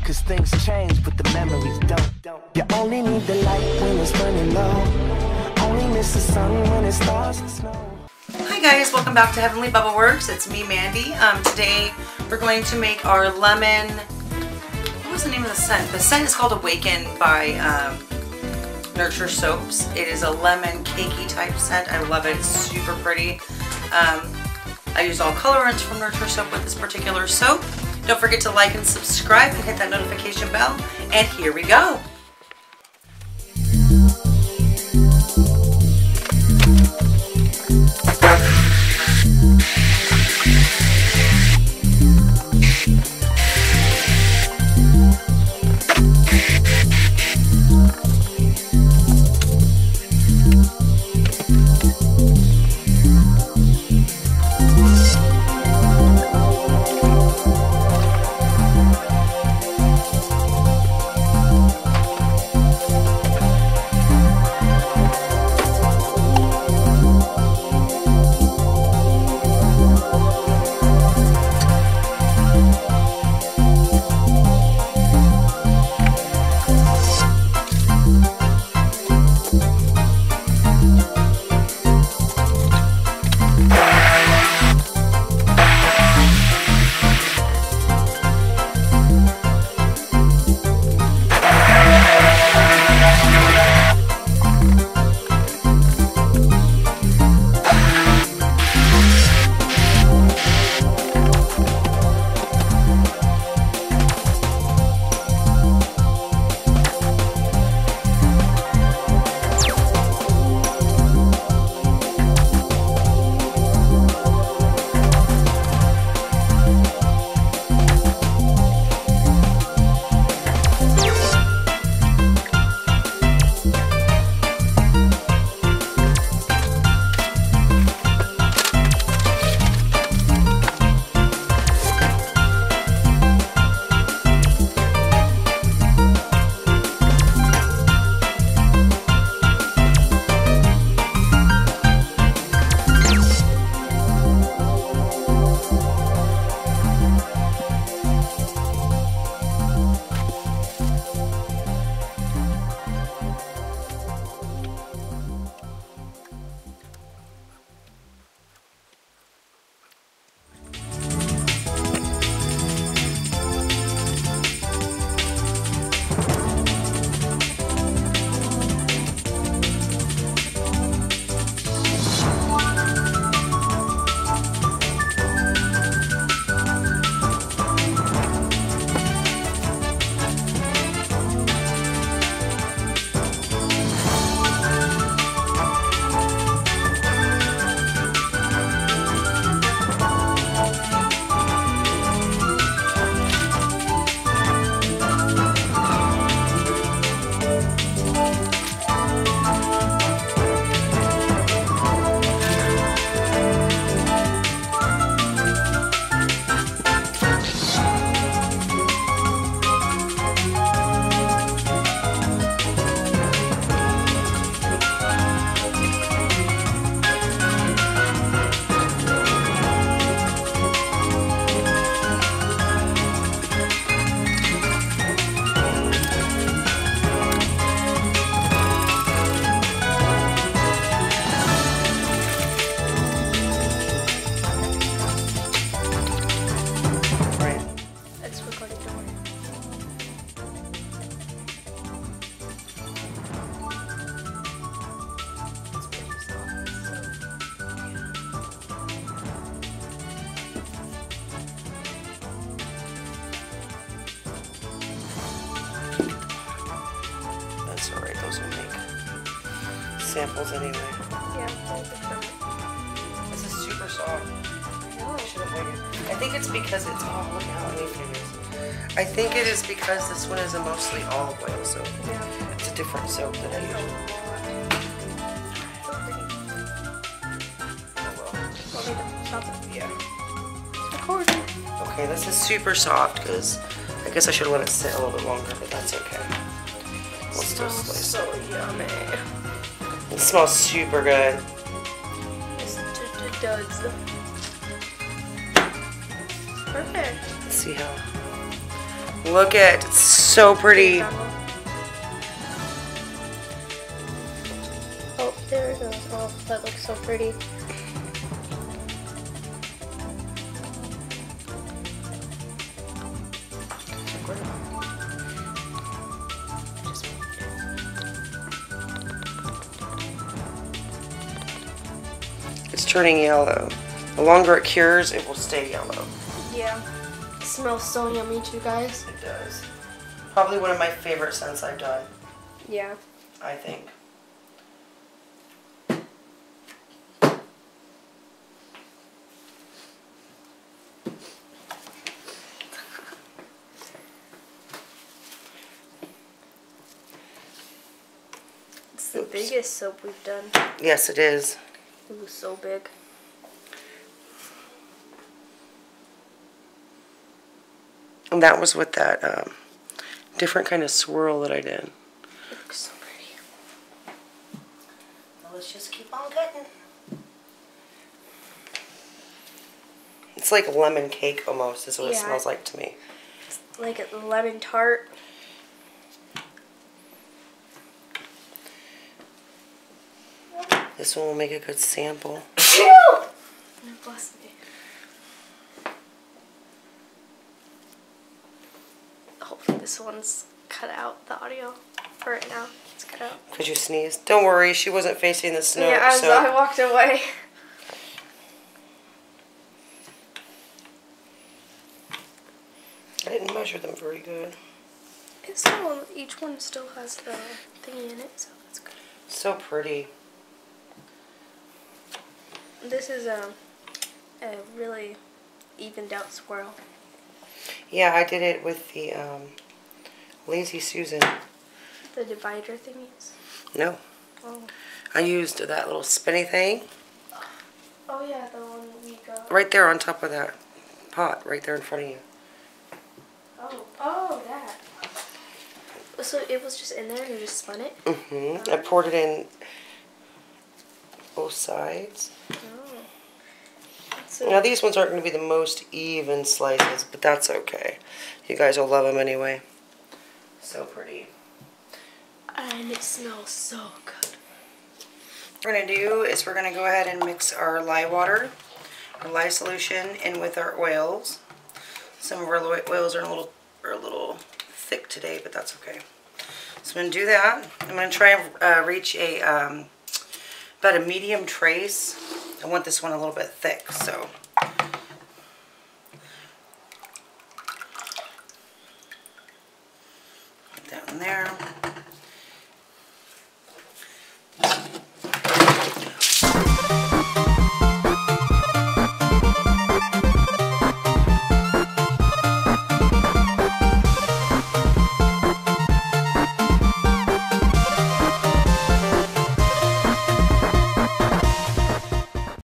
Cause things change, but the memories don't. You only need the light when it's running low. Only miss the sun when it starts to snow. Hi guys, welcome back to Heavenly Bubble Works. It's me, Mandy. Today we're going to make our lemon. What was the name of the scent? The scent is called Awaken by Nurture Soaps. It is a lemon cakey type scent. I love it. It's super pretty. I used all colorants from Nurture Soap with this particular soap. Don't forget to like and subscribe and hit that notification bell. And here we go. Alright, those will make samples anyway. Yeah, I think so. This is super soft. I should have waited. I think it's because it's all look how many fingers. I think it is because this one is a mostly olive oil soap. Yeah. It's a different soap than I usually. Yeah. Recording. Okay, this is super soft because I guess I should let it sit a little bit longer, but that's okay. Let's just slice so yummy. It smells super good. It does. Perfect. Let's see how Look at it. It's so pretty. Oh, there it goes. Oh, that looks so pretty. It's turning yellow. The longer it cures, it will stay yellow. Yeah. It smells so yummy too, guys. It does. Probably one of my favorite scents I've done, Yeah. I think. It's the biggest soap we've done. Yes, it is. It was so big. And that was with that different kind of swirl that I did. It looks so pretty. Well, let's just keep on cutting. It's like lemon cake almost, is what it Yeah. smells like to me. It's like a lemon tart. This one will make a good sample. Bless me. Hopefully this one's cut out, the audio for right now. It's cut out. Could you sneeze? Don't worry, she wasn't facing the snow. Yeah, as so I walked away. I didn't measure them very good. It's still, each one still has the thingy in it, so that's good. So pretty. This is a really evened out swirl. Yeah, I did it with the Lazy Susan. The divider thingies. No. Oh. I used that little spinny thing Oh yeah, the one we got. right there on top of that pot, right there in front of you. Oh, that. So it was just in there and you just spun it? Mm-hmm. I poured it in both sides. Oh. So Now these ones aren't going to be the most even slices, but that's okay. You guys will love them anyway. So pretty. and it smells so good. What we're going to do is we're going to go ahead and mix our lye water, our lye solution, in with our oils. Some of our oils are a little thick today, but that's okay. So I'm going to do that. I'm going to try and reach about a medium trace. I want this one a little bit thick, so. Put that in there.